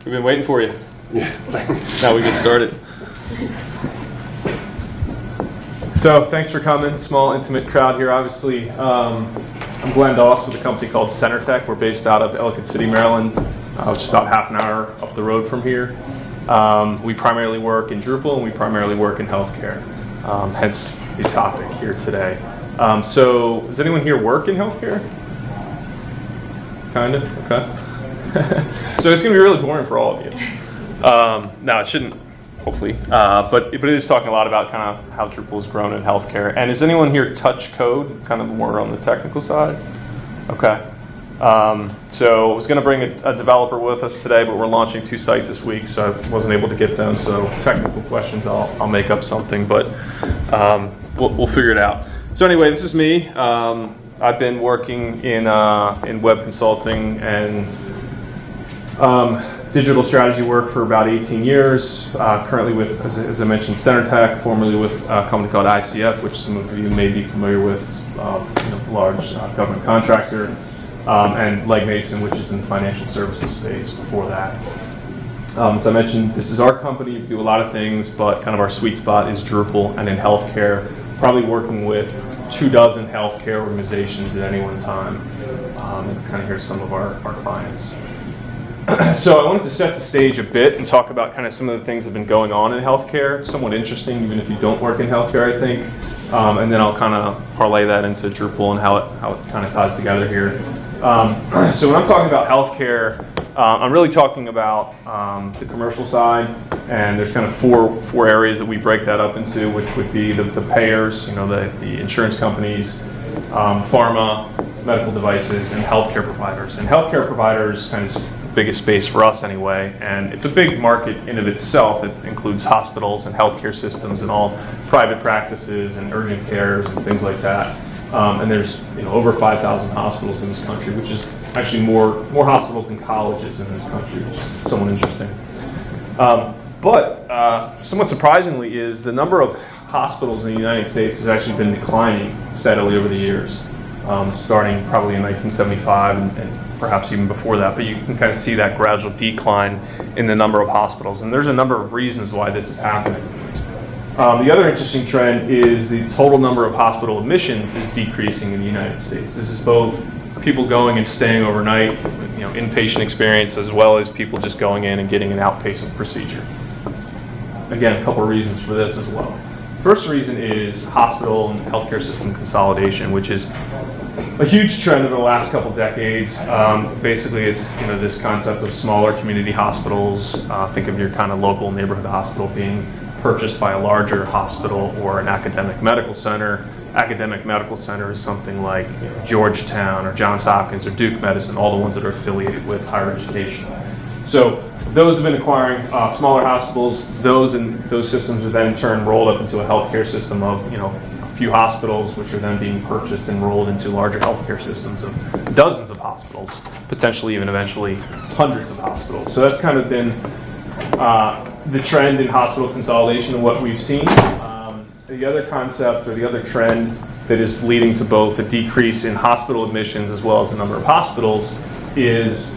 We've been waiting for you. Yeah. Now we get started. So thanks for coming. Small, intimate crowd here, obviously. I'm Glen with a company called Centretek. We're based out of Ellicott City, Maryland, which is about half an hour up the road from here. We primarily work in Drupal, and we primarily work in healthcare, hence the topic here today. So does anyone here work in healthcare? Kind of? Okay. So it's going to be really boring for all of you. No, it shouldn't, hopefully. But it is talking a lot about kind of how Drupal has grown in healthcare. And is anyone here touch code, kind of more on the technical side? Okay. So I was going to bring a developer with us today, but we're launching 2 sites this week, so I wasn't able to get them. So technical questions, I'll make up something, but we'll figure it out. So anyway, this is me. I've been working in web consulting and digital strategy work for about 18 years. Currently with, as I mentioned, Centretek, formerly with a company called ICF, which some of you may be familiar with, large government contractor, and Legg Mason, which is in the financial services space before that. As I mentioned, this is our company. We do a lot of things, but kind of our sweet spot is Drupal, and in healthcare, probably working with 24 healthcare organizations at any one time, and kind of here's some of our clients. So I wanted to set the stage a bit and talk about kind of some of the things that have been going on in healthcare. It's somewhat interesting, even if you don't work in healthcare, I think. And then I'll kind of parlay that into Drupal and how it kind of ties together here. So when I'm talking about healthcare, I'm really talking about the commercial side, and there's kind of four areas that we break that up into, which would be the payers, the insurance companies, pharma, medical devices, and healthcare providers. And healthcare providers kind of biggest space for us anyway, and it's a big market in of itself. It includes hospitals and healthcare systems and all private practices and urgent cares and things like that. And there's over 5,000 hospitals in this country, which is actually more hospitals than colleges in this country, which is somewhat interesting. But somewhat surprisingly is the number of hospitals in the United States has actually been declining steadily over the years, starting probably in 1975 and perhaps even before that, but you can kind of see that gradual decline in the number of hospitals. And there's a number of reasons why this is happening. The other interesting trend is the total number of hospital admissions is decreasing in the United States. This is both people going and staying overnight, inpatient experience, as well as people just going in and getting an outpatient procedure. Again, a couple of reasons for this as well. First reason is hospital and healthcare system consolidation, which is a huge trend over the last couple decades. Basically, it's this concept of smaller community hospitals. Think of your kind of local neighborhood hospital being purchased by a larger hospital or an academic medical center. Academic medical center is something like Georgetown or Johns Hopkins or Duke Medicine, all the ones that are affiliated with higher education. So those have been acquiring smaller hospitals. Those systems are then in turn rolled up into a healthcare system of a few hospitals, which are then being purchased and rolled into larger healthcare systems of dozens of hospitals, potentially even eventually hundreds of hospitals. So that's kind of been the trend in hospital consolidation and what we've seen. The other concept or the other trend that is leading to both a decrease in hospital admissions as well as the number of hospitals is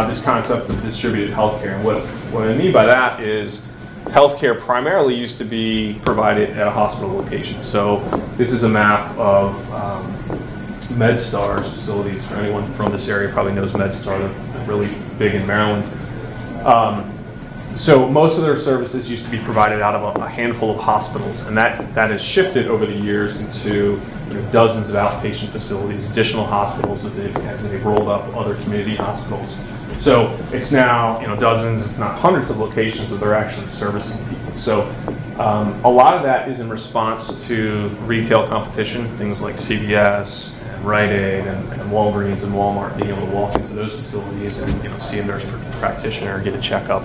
this concept of distributed healthcare. And what I mean by that is healthcare primarily used to be provided at a hospital location. So this is a map of MedStar's facilities. For anyone from this area probably knows MedStar. They're really big in Maryland. So most of their services used to be provided out of a handful of hospitals, and that has shifted over the years into dozens of outpatient facilities, additional hospitals as they've rolled up other community hospitals. So it's now dozens, if not hundreds of locations that they're actually servicing people. So a lot of that is in response to retail competition, things like CVS and Rite Aid and Walgreens and Walmart being able to walk into those facilities and see a nurse practitioner, get a checkup.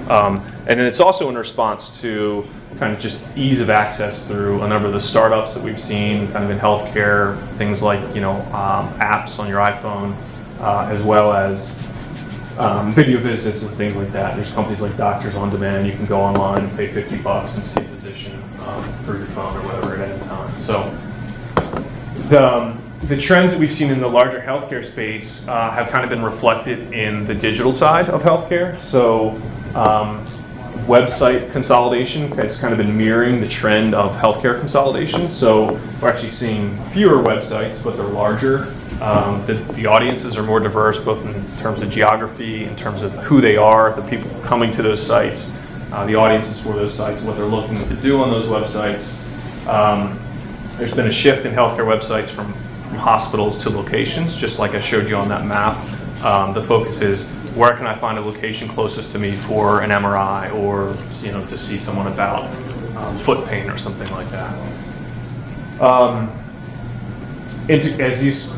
And then it's also in response to kind of just ease of access through a number of the startups that we've seen kind of in healthcare, things like apps on your iPhone, as well as video visits and things like that. There's companies like Doctors on Demand. You can go online and pay $50 and see a physician through your phone or whatever at any time. So the trends that we've seen in the larger healthcare space have kind of been reflected in the digital side of healthcare. So website consolidation has kind of been mirroring the trend of healthcare consolidation. So we're actually seeing fewer websites, but they're larger. The audiences are more diverse, both in terms of geography, in terms of who they are, the people coming to those sites, the audiences for those sites, what they're looking to do on those websites. There's been a shift in healthcare websites from hospitals to locations, just like I showed you on that map. The focus is, where can I find a location closest to me for an MRI, or to see someone about foot pain or something like that. As these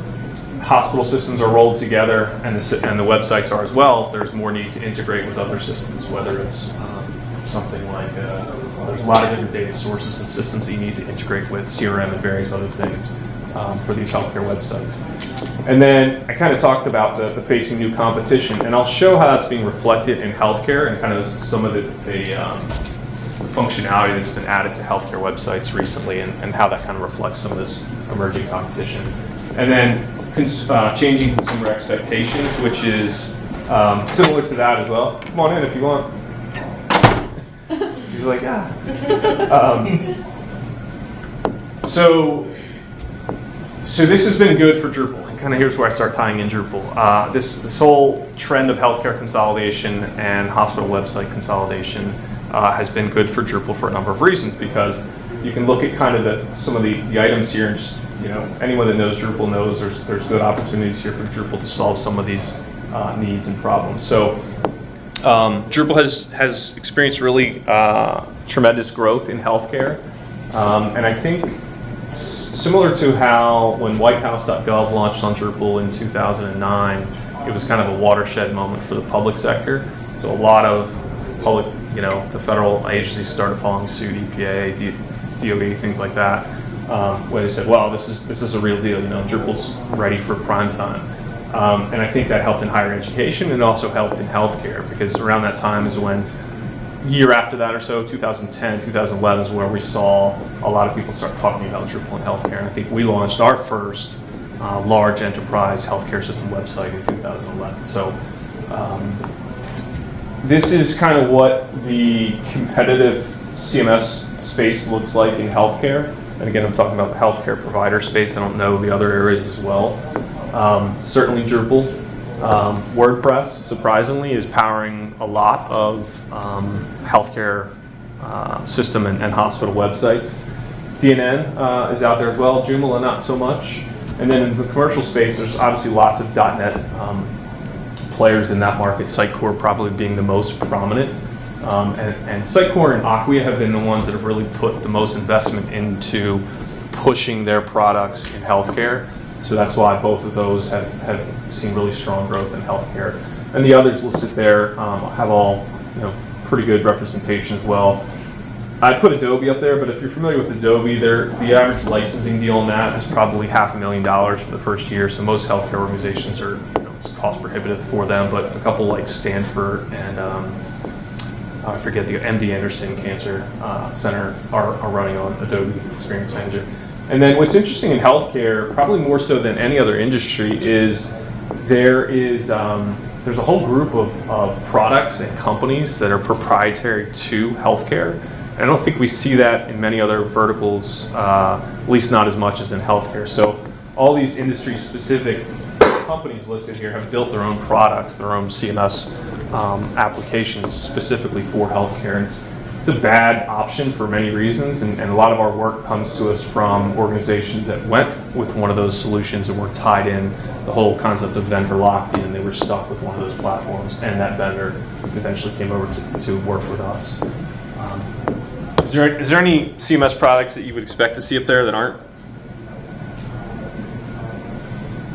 hospital systems are rolled together, and the websites are as well, there's more need to integrate with other systems, whether it's something like there's a lot of different data sources and systems that you need to integrate with, CRM and various other things for these healthcare websites. And then I kind of talked about the facing new competition, and I'll show how that's being reflected in healthcare and kind of some of the functionality that's been added to healthcare websites recently, and how that kind of reflects some of this emerging competition. And then changing consumer expectations, which is similar to that as well. Come on in if you want. He's like, ah. So this has been good for Drupal. And kind of here's where I start tying in Drupal. This whole trend of healthcare consolidation and hospital website consolidation has been good for Drupal for a number of reasons, because you can look at kind of some of the items here, and just, anyone that knows Drupal knows there's good opportunities here for Drupal to solve some of these needs and problems. So Drupal has experienced really tremendous growth in healthcare, and I think similar to how when whitehouse.gov launched on Drupal in 2009, it was kind of a watershed moment for the public sector. So a lot of public, the federal agencies started following suit, EPA, DOE, things like that, where they said, well, this is a real deal, Drupal's ready for prime time. And I think that helped in higher education, and also helped in healthcare, because around that time is when, year after that or so, 2010, 2011 is where we saw a lot of people start talking about Drupal in healthcare. And I think we launched our first large enterprise healthcare system website in 2011. So this is kind of what the competitive CMS space looks like in healthcare. And again, I'm talking about the healthcare provider space. I don't know the other areas as well. Certainly Drupal. WordPress, surprisingly, is powering a lot of healthcare system and hospital websites. DNN is out there as well. Joomla, not so much. And then in the commercial space, there's obviously lots of .NET players in that market, Sitecore probably being the most prominent. And Sitecore and Acquia have been the ones that have really put the most investment into pushing their products in healthcare. So that's why both of those have seen really strong growth in healthcare. And the others listed there have all pretty good representation as well. I put Adobe up there, but if you're familiar with Adobe, the average licensing deal on that is probably $500,000 for the first year. So most healthcare organizations are, it's cost prohibitive for them, but a couple like Stanford and I forget, the MD Anderson Cancer Center are running on Adobe Experience Manager. And then what's interesting in healthcare, probably more so than any other industry, is there's a whole group of products and companies that are proprietary to healthcare. And I don't think we see that in many other verticals, at least not as much as in healthcare. So all these industry-specific companies listed here have built their own products, their own CMS applications specifically for healthcare. And it's a bad option for many reasons, and a lot of our work comes to us from organizations that went with one of those solutions and were tied in the whole concept of vendor lock-in, and they were stuck with one of those platforms, and that vendor eventually came over to work with us. Is there any CMS products that you would expect to see up there that aren't?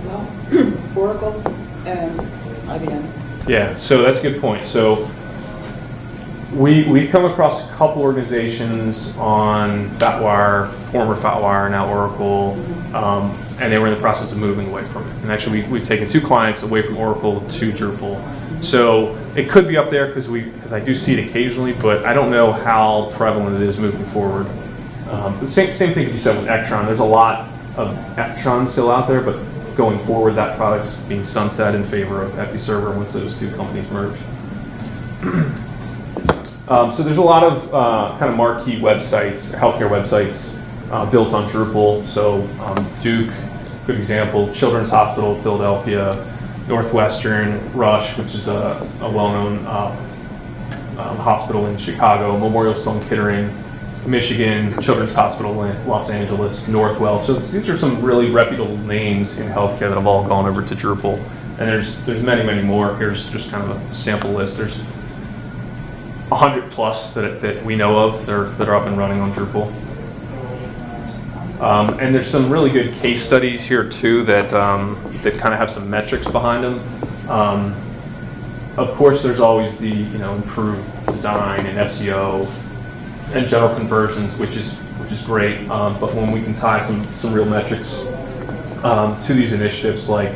Well, Oracle and IBM. Yeah, so that's a good point. So we've come across a couple organizations on FatWire, former FatWire, now Oracle, and they were in the process of moving away from it. And actually, we've taken 2 clients away from Oracle to Drupal. So it could be up there because I do see it occasionally, but I don't know how prevalent it is moving forward. The same thing you said with Ektron. There's a lot of Ektron still out there, but going forward, that product's being sunset in favor of EpiServer once those two companies merge. So there's a lot of kind of marquee websites, healthcare websites built on Drupal. So Duke, good example, Children's Hospital of Philadelphia, Northwestern, Rush, which is a well-known hospital in Chicago, Memorial Sloan Kettering, Michigan, Children's Hospital in Los Angeles, Northwell. So these are some really reputable names in healthcare that have all gone over to Drupal. And there's many, many more. Here's just kind of a sample list. There's 100 plus that we know of that are up and running on Drupal. And there's some really good case studies here too that kind of have some metrics behind them. Of course, there's always the improved design and SEO and general conversions, which is great. But when we can tie some real metrics to these initiatives, like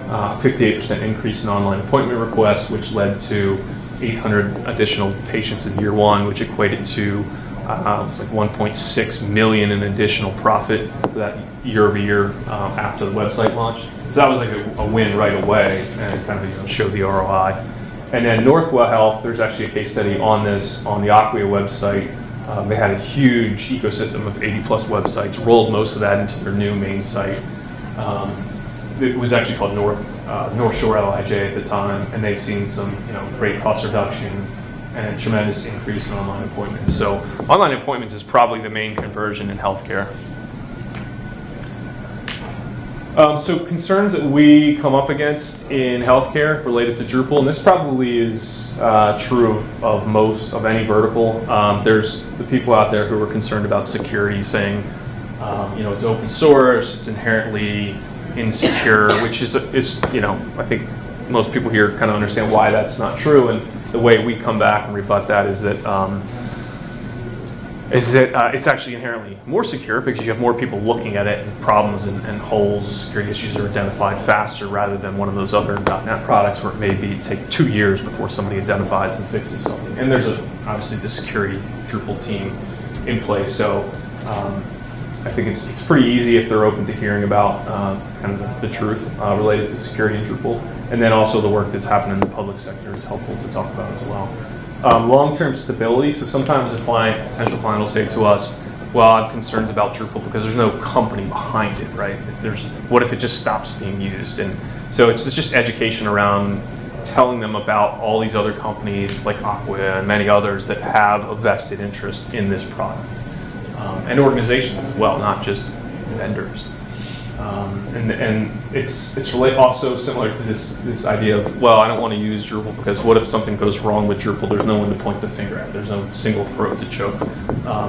58% increase in online appointment requests, which led to 800 additional patients in year one, which equated to it's like 1.6 million in additional profit for that year over year after the website launched. So that was like a win right away, and it kind of showed the ROI. And then Northwell Health, there's actually a case study on this on the Acquia website. They had a huge ecosystem of 80 plus websites, rolled most of that into their new main site. It was actually called North Shore LIJ at the time, and they've seen some great cost reduction and tremendous increase in online appointments. So online appointments is probably the main conversion in healthcare. So concerns that we come up against in healthcare related to Drupal, and this probably is true of any vertical. There's the people out there who are concerned about security, saying, it's open source, it's inherently insecure, which is I think most people here kind of understand why that's not true. And the way we come back and rebut that is that it's actually inherently more secure because you have more people looking at it, and problems and holes, security issues are identified faster rather than one of those other .NET products where it may take 2 years before somebody identifies and fixes something. And there's obviously the security Drupal team in place. So I think it's pretty easy if they're open to hearing about kind of the truth related to security in Drupal. And then also the work that's happening in the public sector is helpful to talk about as well. Long-term stability. So sometimes a potential client will say to us, well, I'm concerned about Drupal because there's no company behind it, right? What if it just stops being used? And so it's just education around telling them about all these other companies like Acquia and many others that have a vested interest in this product. And organizations as well, not just vendors. And it's really also similar to this idea of, well, I don't want to use Drupal because what if something goes wrong with Drupal? There's no one to point the finger at. There's no single throat to choke,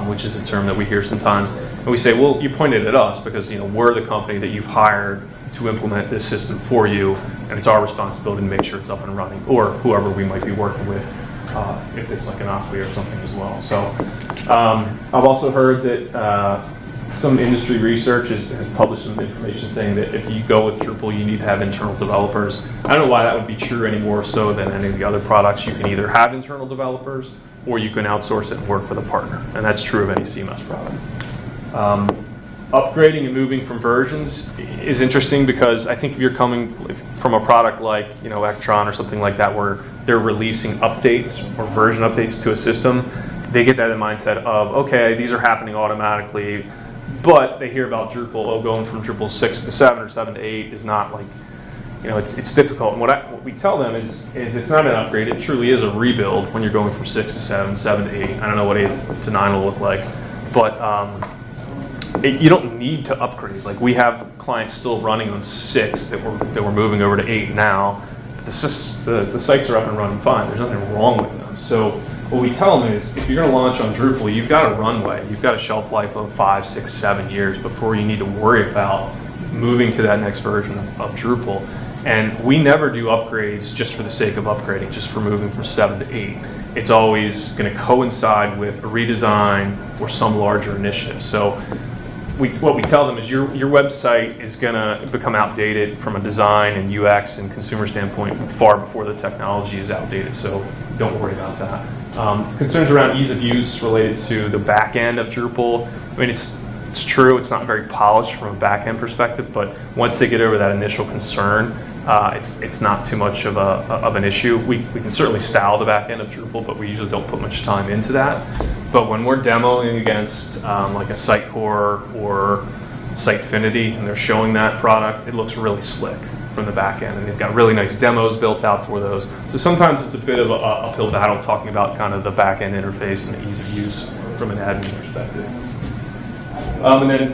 which is a term that we hear sometimes. And we say, well, you pointed at us because we're the company that you've hired to implement this system for you, and it's our responsibility to make sure it's up and running, or whoever we might be working with, if it's like an Acquia or something as well. So I've also heard that some industry research has published some information saying that if you go with Drupal, you need to have internal developers. I don't know why that would be true any more so than any of the other products. You can either have internal developers or you can outsource it and work with a partner. And that's true of any CMS product. Upgrading and moving from versions is interesting because I think if you're coming from a product like Ektron or something like that where they're releasing updates or version updates to a system, they get that in mindset of, okay, these are happening automatically, but they hear about Drupal, going from Drupal 6 to 7 or 7 to 8 is not like, it's difficult. And what we tell them is it's not an upgrade, it truly is a rebuild when you're going from 6 to 7, 7 to 8. I don't know what 8 to 9 will look like, but you don't need to upgrade. Like we have clients still running on 6 that we're moving over to 8 now. The sites are up and running fine. There's nothing wrong with them. So what we tell them is if you're going to launch on Drupal, you've got a runway. You've got a shelf life of 5, 6, 7 years before you need to worry about moving to that next version of Drupal. And we never do upgrades just for the sake of upgrading, just for moving from 7 to 8. It's always going to coincide with a redesign or some larger initiative. So what we tell them is your website is going to become outdated from a design and UX and consumer standpoint far before the technology is outdated, so don't worry about that. Concerns around ease of use related to the back end of Drupal. I mean, it's It's true, it's not very polished from a back-end perspective, but once they get over that initial concern, it's not too much of an issue. We can certainly style the back-end of Drupal, but we usually don't put much time into that. But when we're demoing against like a Sitecore or Sitefinity, and they're showing that product, it looks really slick from the back end, and they've got really nice demos built out for those. So sometimes it's a bit of a uphill battle talking about kind of the back end interface and the ease of use from an admin perspective. And then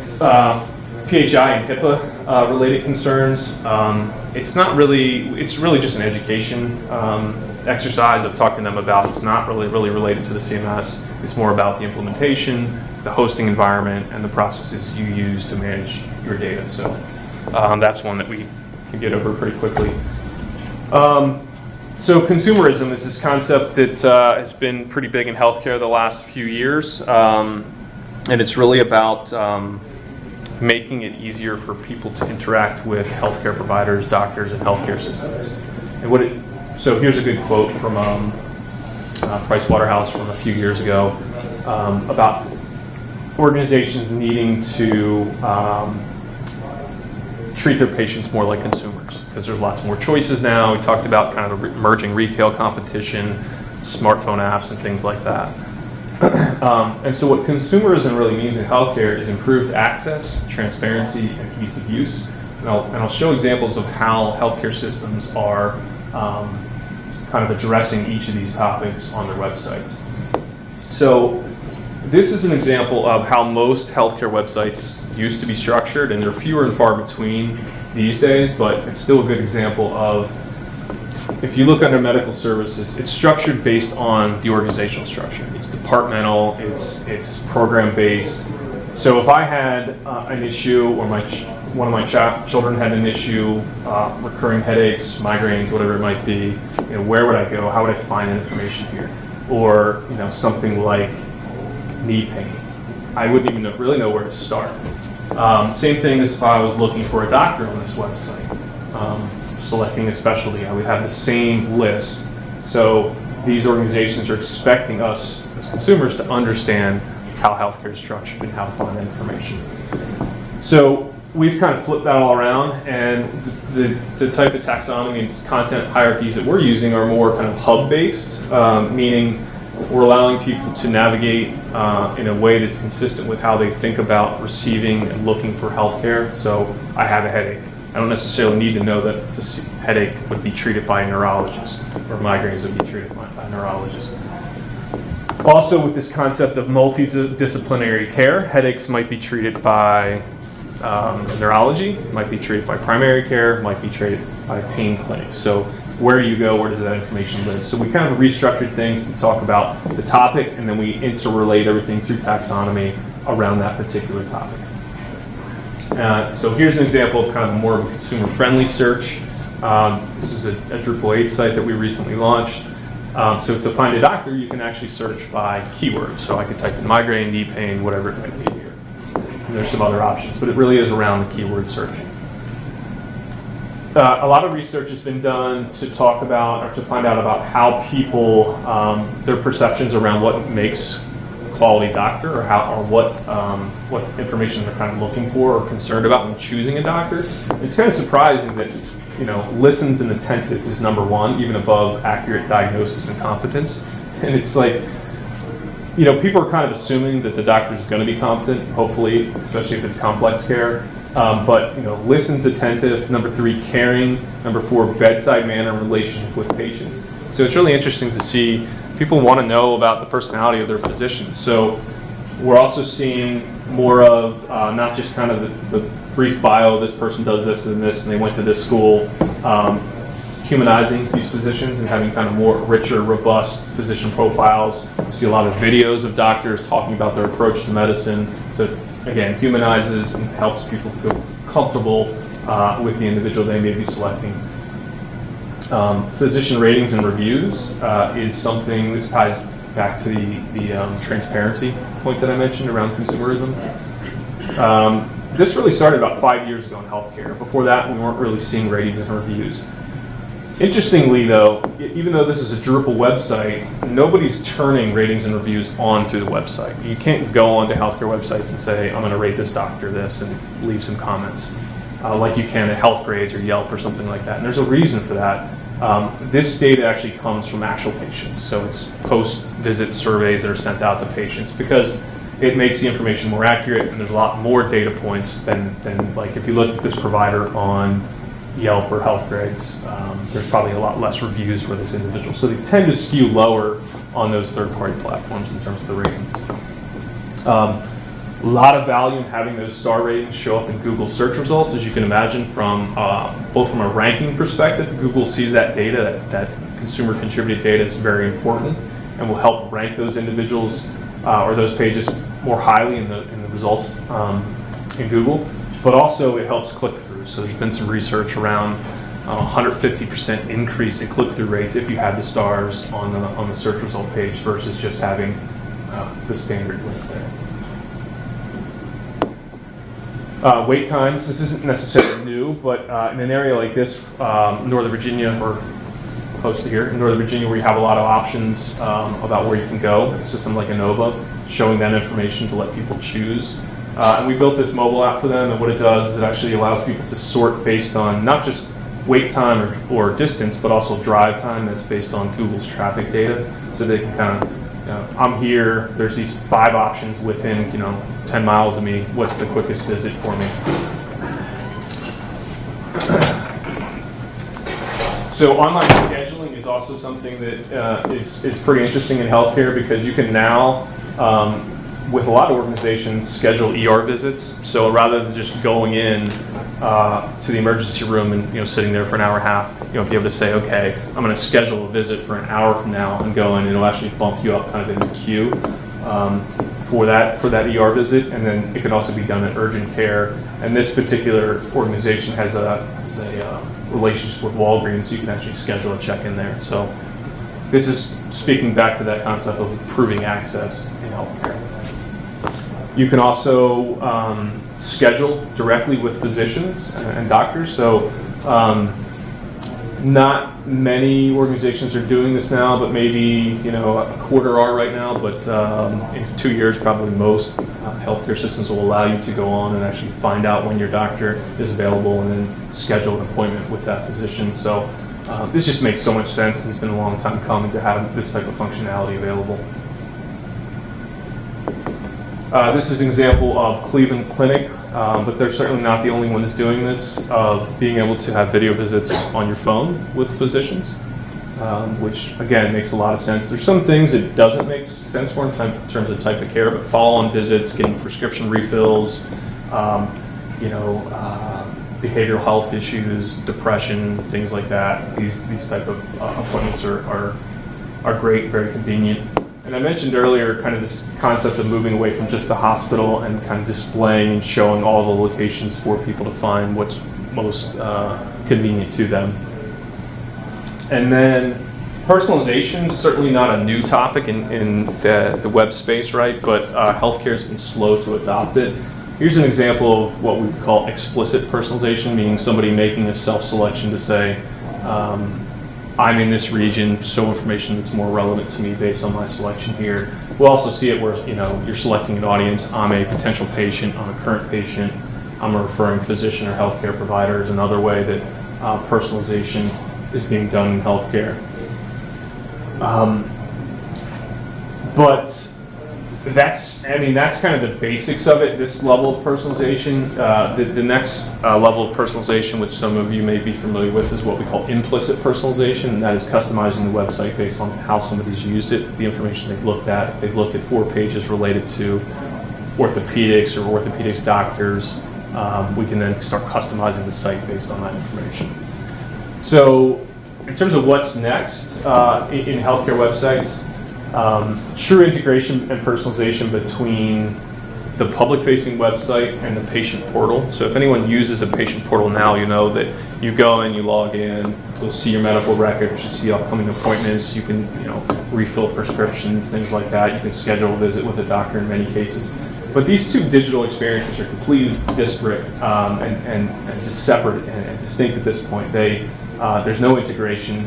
PHI and HIPAA related concerns. It's really just an education exercise of talking to them about. It's not really related to the CMS. It's more about the implementation, the hosting environment, and the processes you use to manage your data. So that's one that we can get over pretty quickly. So consumerism is this concept that has been pretty big in healthcare the last few years. And it's really about making it easier for people to interact with healthcare providers, doctors, and healthcare systems. And so here's a good quote from Price Waterhouse from a few years ago about organizations needing to treat their patients more like consumers, because there's lots more choices now. We talked about kind of emerging retail competition, smartphone apps, and things like that. And so what consumerism really means in healthcare is improved access, transparency, and ease of use. And I'll show examples of how healthcare systems are kind of addressing each of these topics on their websites. So this is an example of how most healthcare websites used to be structured, and they're fewer and far between these days, but it's still a good example of, if you look under medical services, it's structured based on the organizational structure. It's departmental, it's program-based. So if I had an issue, or one of my children had an issue, recurring headaches, migraines, whatever it might be, where would I go? How would I find that information here? Or something like knee pain. I wouldn't even really know where to start. Same thing as if I was looking for a doctor on this website. Selecting a specialty, I would have the same list. So these organizations are expecting us as consumers to understand how healthcare is structured and how to find that information. So we've kind of flipped that all around, and the type of taxonomy and content hierarchies that we're using are more kind of hub-based, meaning we're allowing people to navigate in a way that's consistent with how they think about receiving and looking for healthcare. So I have a headache. I don't necessarily need to know that this headache would be treated by a neurologist, or migraines would be treated by a neurologist. Also, with this concept of multidisciplinary care, headaches might be treated by neurology, might be treated by primary care, might be treated by pain clinics. So where do you go? Where does that information live? So we kind of restructured things to talk about the topic, and then we interrelate everything through taxonomy around that particular topic. So here's an example of kind of more of a consumer-friendly search. This is a Drupal 8 site that we recently launched. So to find a doctor, you can actually search by keywords. So I could type in migraine, knee pain, whatever it might be here. And there's some other options, but it really is around the keyword searching. A lot of research has been done to talk about, or to find out about how people, their perceptions around what makes quality doctor, or what information they're kind of looking for or concerned about when choosing a doctor. It's kind of surprising that listens and attentive is number one, even above accurate diagnosis and competence. And it's like, people are kind of assuming that the doctor is going to be competent, hopefully, especially if it's complex care. But listens, attentive. Number 3, caring. Number 4, bedside manner and relationship with patients. So it's really interesting to see people want to know about the personality of their physicians. So we're also seeing more of not just kind of the brief bio, this person does this and this, and they went to this school, humanizing these physicians and having kind of more richer, robust physician profiles. We see a lot of videos of doctors talking about their approach to medicine. So again, humanizes and helps people feel comfortable with the individual they may be selecting. Physician ratings and reviews is something, this ties back to the transparency point that I mentioned around consumerism. This really started about 5 years ago in healthcare. Before that, we weren't really seeing ratings and reviews. Interestingly, though, even though this is a Drupal website, nobody's turning ratings and reviews onto the website. You can't go onto healthcare websites and say, I'm going to rate this doctor this and leave some comments, like you can at HealthGrades or Yelp or something like that. And there's a reason for that. This data actually comes from actual patients. So it's post-visit surveys that are sent out to patients because it makes the information more accurate, and there's a lot more data points than like if you look at this provider on Yelp or HealthGrades, there's probably a lot less reviews for this individual. So they tend to skew lower on those third-party platforms in terms of the ratings. A lot of value in having those star ratings show up in Google search results, as you can imagine, from both from a ranking perspective. Google sees that data, that consumer contributed data is very important and will help rank those individuals or those pages more highly in the results in Google. But also it helps click-through. So there's been some research around 150% increase in click-through rates if you have the stars on the search result page versus just having the standard link there. Wait times, this isn't necessarily new, but in an area like this, Northern Virginia, or close to here, in Northern Virginia, where you have a lot of options about where you can go, a system like Innova, showing that information to let people choose. And we built this mobile app for them, and what it does is it actually allows people to sort based on not just wait time or distance, but also drive time that's based on Google's traffic data. So they can kind of, I'm here, there's these 5 options within 10 miles of me, what's the quickest visit for me? So online scheduling is also something that is pretty interesting in healthcare, because you can now, with a lot of organizations, schedule ER visits. So rather than just going in to the emergency room and sitting there for an hour and a half, be able to say, okay, I'm going to schedule a visit for an hour from now and go in, and it'll actually bump you up kind of in the queue for that ER visit. And then it can also be done in urgent care. And this particular organization has a relationship with Walgreens, so you can actually schedule a check-in there. So this is speaking back to that concept of improving access in healthcare. You can also schedule directly with physicians and doctors. So not many organizations are doing this now, but maybe a quarter are right now. But in 2 years, probably most healthcare systems will allow you to go on and actually find out when your doctor is available and then schedule an appointment with that physician. So this just makes so much sense, and it's been a long time coming to have this type of functionality available. This is an example of Cleveland Clinic, but they're certainly not the only ones doing this, of being able to have video visits on your phone with physicians, which again makes a lot of sense. There's some things it doesn't make sense for in terms of type of care, but follow-on visits, getting prescription refills, behavioral health issues, depression, things like that. These type of appointments are great, very convenient. And I mentioned earlier kind of this concept of moving away from just the hospital and kind of displaying and showing all the locations for people to find what's most convenient to them. And then personalization, certainly not a new topic in the web space, right? But healthcare has been slow to adopt it. Here's an example of what we would call explicit personalization, meaning somebody making a self-selection to say, I'm in this region, so information that's more relevant to me based on my selection here. We'll also see it where you're selecting an audience. I'm a potential patient, I'm a current patient, I'm a referring physician or healthcare provider is another way that personalization is being done in healthcare. But that's kind of the basics of it, this level of personalization. The next level of personalization, which some of you may be familiar with, is what we call implicit personalization, and that is customizing the website based on how somebody's used it, the information they've looked at. If they've looked at 4 pages related to orthopedics or orthopedics doctors, we can then start customizing the site based on that information. So in terms of what's next in healthcare websites, true integration and personalization between the public-facing website and the patient portal. So if anyone uses a patient portal now, you know that you go in, you log in, you'll see your medical records, you see upcoming appointments, you can refill prescriptions, things like that. You can schedule a visit with a doctor in many cases. But these two digital experiences are completely disparate and just separate and distinct at this point. They There's no integration.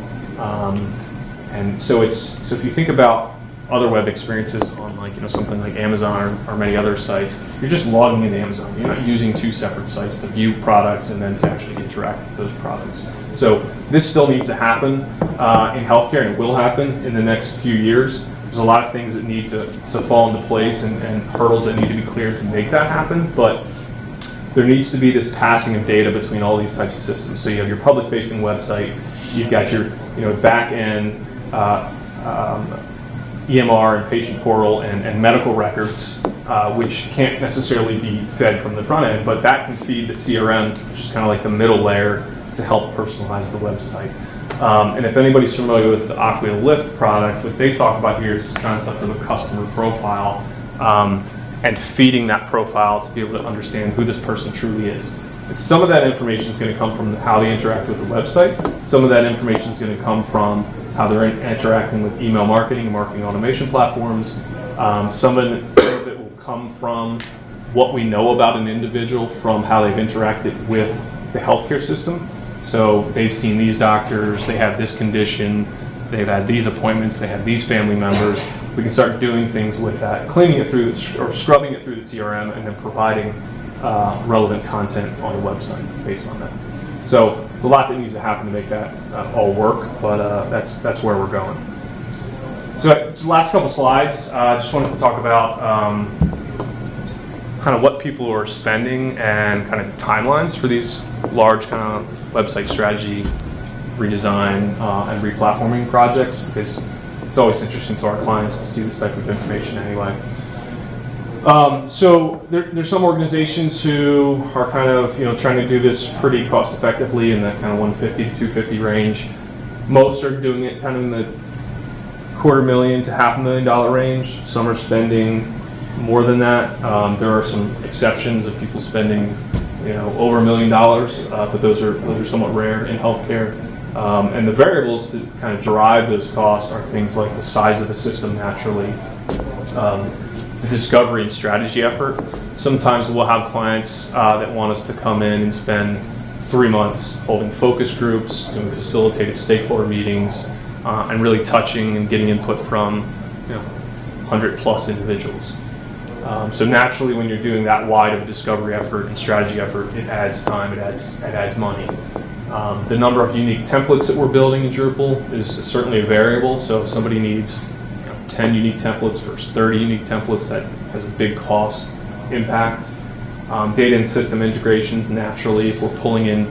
And so if you think about other web experiences on something like Amazon or many other sites, you're just logging into Amazon. You're not using two separate sites to view products and then to actually interact with those products. So this still needs to happen in healthcare, and it will happen in the next few years. There's a lot of things that need to fall into place and hurdles that need to be cleared to make that happen, but there needs to be this passing of data between all these types of systems. So you have your public-facing website, you've got your back-end EMR and patient portal and medical records, which can't necessarily be fed from the front end, but that can feed the CRM, which is kind of like the middle layer to help personalize the website. And if anybody's familiar with the Acquia Lift product, what they talk about here is this concept of a customer profile and feeding that profile to be able to understand who this person truly is. And some of that information is going to come from how they interact with the website. Some of that information is going to come from how they're interacting with email marketing and marketing automation platforms. Some of it will come from what we know about an individual from how they've interacted with the healthcare system. So they've seen these doctors, they have this condition, they've had these appointments, they have these family members. We can start doing things with that, cleaning it through or scrubbing it through the CRM, and then providing relevant content on the website based on that. So there's a lot that needs to happen to make that all work, but that's where we're going. So the last couple slides, I just wanted to talk about kind of what people are spending and kind of timelines for these large kind of website strategy redesign and replatforming projects, because it's always interesting to our clients to see this type of information anyway. So there's some organizations who are kind of trying to do this pretty cost effectively in that kind of 150 to 250 range. Most are doing it kind of in the $250,000 to $500,000 range. Some are spending more than that. There are some exceptions of people spending over $1 million, but those are somewhat rare in healthcare. And the variables to kind of drive those costs are things like the size of the system naturally, the discovery and strategy effort. Sometimes we'll have clients that want us to come in and spend 3 months holding focus groups, doing facilitated stakeholder meetings, and really touching and getting input from 100 plus individuals. So naturally, when you're doing that wide of a discovery effort and strategy effort, it adds time, it adds money. The number of unique templates that we're building in Drupal is certainly a variable. So if somebody needs 10 unique templates versus 30 unique templates, that has a big cost impact. Data and system integrations, naturally, if we're pulling in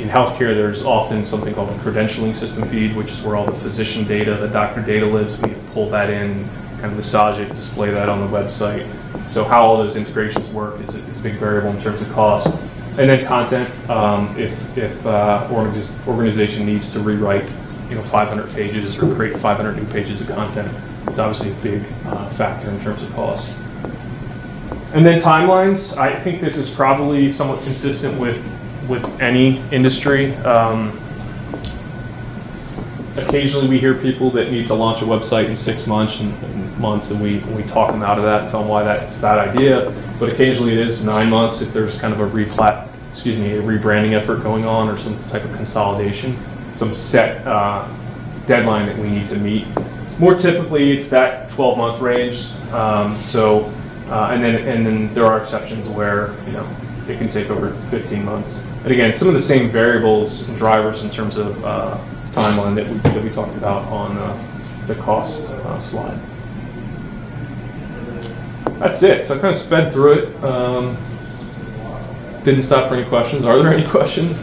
healthcare, there's often something called a credentialing system feed, which is where all the physician data, the doctor data lives. We pull that in, kind of massage it, display that on the website. So how all those integrations work is a big variable in terms of cost. And then content, if organization needs to rewrite 500 pages or create 500 new pages of content, it's obviously a big factor in terms of cost. And then timelines, I think this is probably somewhat consistent with any industry. Occasionally we hear people that need to launch a website in 6 months and we talk them out of that and tell them why that's a bad idea. But occasionally it is 9 months if there's kind of a rebranding effort going on or some type of consolidation, some set deadline that we need to meet. More typically it's that 12-month range. And then there are exceptions where it can take over 15 months. And again, some of the same variables and drivers in terms of timeline that we talked about on the cost slide. That's it. So I kind of sped through it. Didn't stop for any questions. Are there any questions?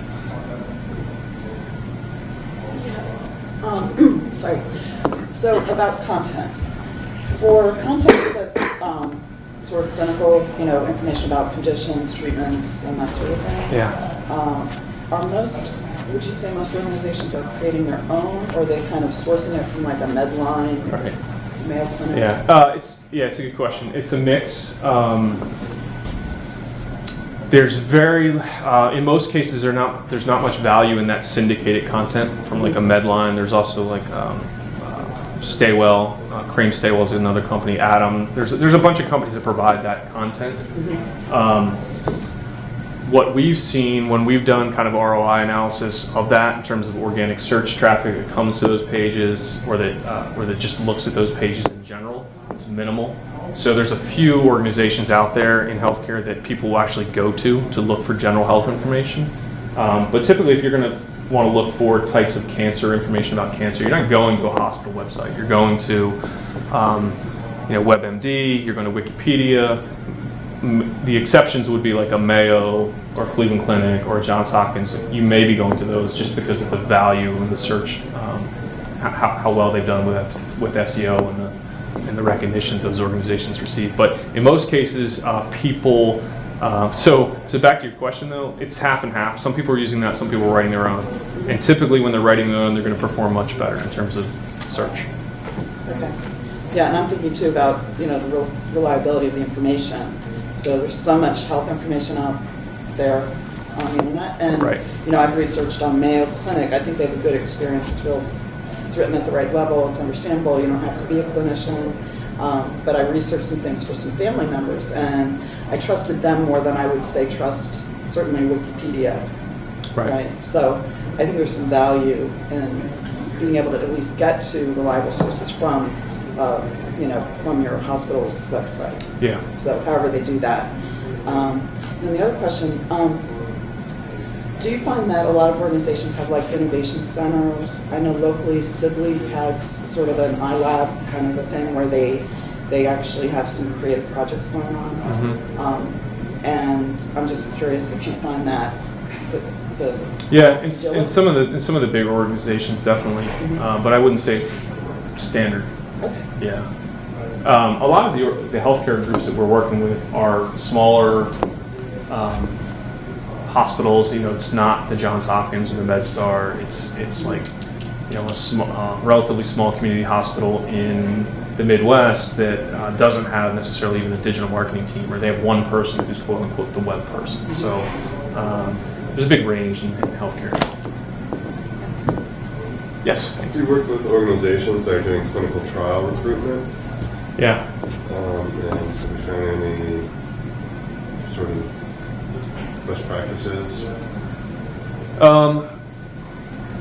Sorry. So about content. For content that's sort of clinical, information about conditions, treatments, and that sort of thing. Yeah. Would you say most organizations are creating their own, or are they kind of sourcing it from like a Medline, Right. Mayo Clinic? Yeah. It's a good question. It's a mix. There's in most cases there's not much value in that syndicated content from like a Medline. There's also like Staywell, Crane Staywell is another company. Adam. There's a bunch of companies that provide that content. what we've seen when we've done kind of ROI analysis of that in terms of organic search traffic that comes to those pages, or that just looks at those pages in general, it's minimal. So there's a few organizations out there in healthcare that people will actually go to look for general health information. But typically, if you're going to want to look for types of cancer, information about cancer, you're not going to a hospital website. You're going to WebMD, you're going to Wikipedia. The exceptions would be like a Mayo or Cleveland Clinic or Johns Hopkins. You may be going to those just because of the value and the search, how well they've done with SEO and the recognition those organizations receive. But in most cases, people. So back to your question though, it's half and half. Some people are using that, some people are writing their own. And typically when they're writing their own, they're going to perform much better in terms of search. Okay. Yeah, and I'm thinking too about, the reliability of the information. So there's so much health information out there on the internet. And, right. I've researched on Mayo Clinic. I think they have a good experience. It's written at the right level. It's understandable. You don't have to be a clinician. But I researched some things for some family members, and I trusted them more than I would say trust certainly Wikipedia. Right. So I think there's some value in being able to at least get to reliable sources from your hospital's website. Yeah. So however they do that. And the other question, do you find that a lot of organizations have like innovation centers? I know locally Sibley has sort of an iLab kind of a thing where they actually have some creative projects going on. Mm-hmm. And I'm just curious if you find that with the in some of the bigger organizations definitely, mm-hmm. But I wouldn't say it's standard. Okay. Yeah. A lot of the healthcare groups that we're working with are smaller hospitals. It's not the Johns Hopkins or the MedStar. It's like a relatively small community hospital in the Midwest that doesn't have necessarily even a digital marketing team, or they have one person who's quote unquote the web person. Mm-hmm. So there's a big range in healthcare. Yes. Do you work with organizations that are doing clinical trial recruitment? Yeah. And have you found any sort of best practices?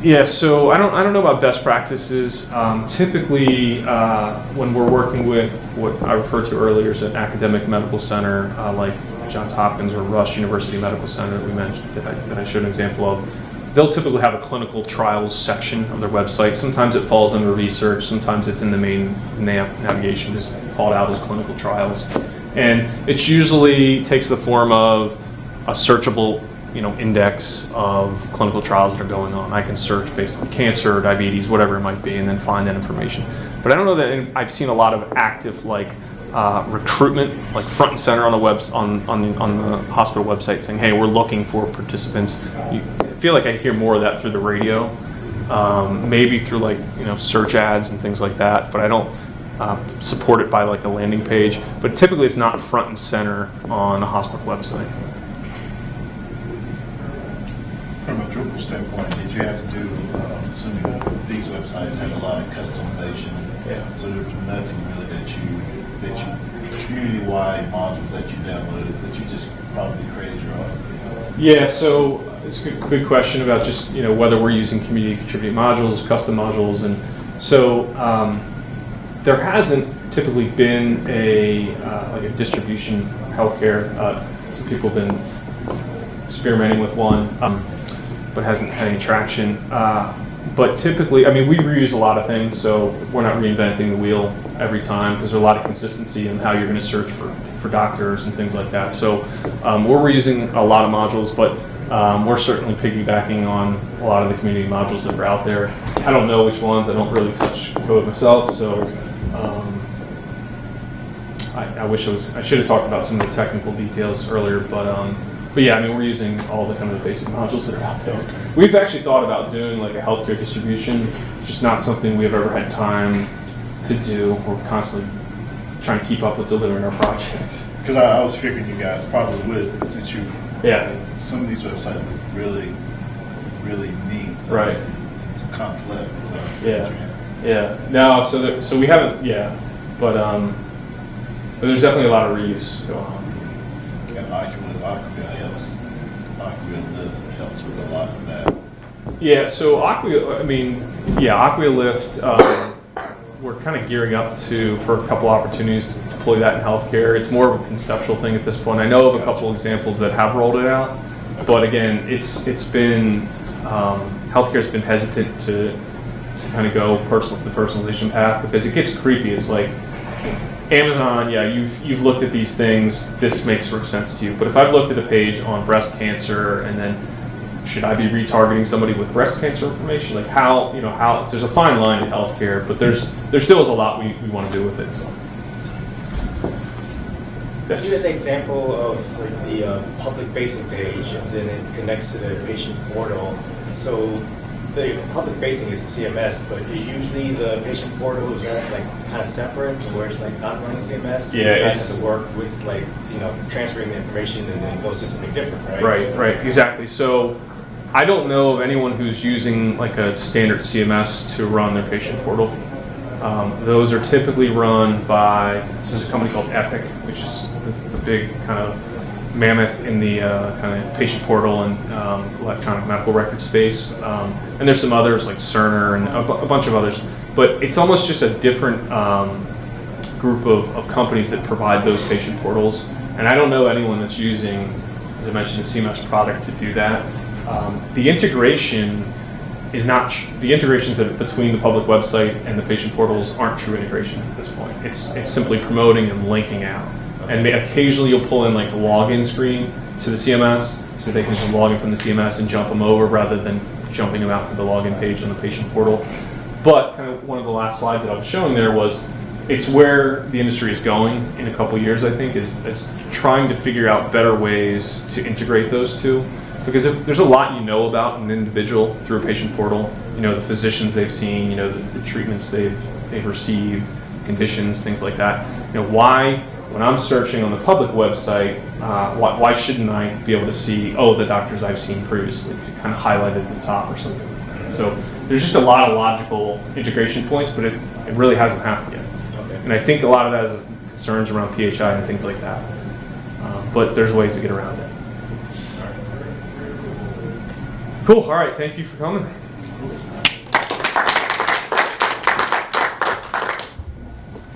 Yeah, so I don't know about best practices. Typically, when we're working with what I referred to earlier as an academic medical center, like Johns Hopkins or Rush University Medical Center that we mentioned, that I showed an example of, they'll typically have a clinical trials section of their website. Sometimes it falls under research, sometimes it's in the main navigation, just called out as clinical trials. And it usually takes the form of a searchable index of clinical trials that are going on. I can search based on cancer, diabetes, whatever it might be, and then find that information. But I don't know that I've seen a lot of active recruitment, like front and center on the on the hospital website saying, "Hey, we're looking for participants." I feel like I hear more of that through the radio, maybe through search ads and things like that. But I don't support it by a landing page. But typically, it's not front and center on a hospital website. From a Drupal standpoint, did you have to do, I'm assuming these websites had a lot of customization, Yeah. so there was nothing really that you community-wide modules that you downloaded, that you just probably created your own? Yeah, so it's a good question about just whether we're using community contributed modules, custom modules, and so there hasn't typically been a distribution healthcare. Some people have been experimenting with one. But hasn't had any traction. But typically, we reuse a lot of things, so we're not reinventing the wheel every time because there's a lot of consistency in how you're going to search for doctors and things like that. So we're reusing a lot of modules, but we're certainly piggybacking on a lot of the community modules that are out there. I don't know which ones. I don't really touch code myself, so I wish I should have talked about some of the technical details earlier, but yeah, we're using all the kind of the basic modules that are out there. We've actually thought about doing a healthcare distribution, just not something we've ever had time to do. We're constantly trying to keep up with delivering our projects. Because I was figuring you guys probably would, since some of these websites look really, really neat. Right. Complex. Yeah. No, so we haven't. Yeah, but there's definitely a lot of reuse going on. And Acura helps with a lot of that. Yeah, so Aqualift, we're kind of gearing up for a couple opportunities to deploy that in healthcare. It's more of a conceptual thing at this point. I know of a couple examples that have rolled it out, but again, it's been healthcare's been hesitant to kind of go the personalization path because it gets creepy. It's like Amazon, yeah, you've looked at these things. This makes sort of sense to you. But if I've looked at a page on breast cancer and then should I be retargeting somebody with breast cancer information? Like how there's a fine line in healthcare, but there still is a lot we want to do with it. So. Yes. You had the example of like the public-facing page, and then it connects to the patient portal. So the public-facing is the CMS, but is usually the patient portal is that like it's kind of separate, where it's like not running CMS. Yeah, you guys have to work with like transferring the information, and then it goes to something different, right? Right, exactly. So I don't know of anyone who's using like a standard CMS to run their patient portal. Those are typically run by there's a company called Epic, which is the big kind of mammoth in the kind of patient portal and electronic medical record space. And there's some others like Cerner and a bunch of others. But it's almost just a different group of companies that provide those patient portals. And I don't know anyone that's using, as I mentioned, a CMS product to do that. The integration is not the integrations between the public website and the patient portals aren't true integrations at this point. It's simply promoting and linking out. And occasionally you'll pull in like a login screen to the CMS, so they can just log in from the CMS and jump them over rather than jumping them out to the login page on the patient portal. But kind of one of the last slides that I was showing there was it's where the industry is going in a couple of years, I think, is trying to figure out better ways to integrate those two. Because if there's a lot you know about an individual through a patient portal, the physicians they've seen, the treatments they've received, conditions, things like that. Why, when I'm searching on the public website, why shouldn't I be able to see, the doctors I've seen previously, kind of highlighted at the top or something like that. So there's just a lot of logical integration points, but it really hasn't happened yet. Okay. And I think a lot of that is concerns around PHI and things like that. But there's ways to get around it. Cool. All right. Thank you for coming.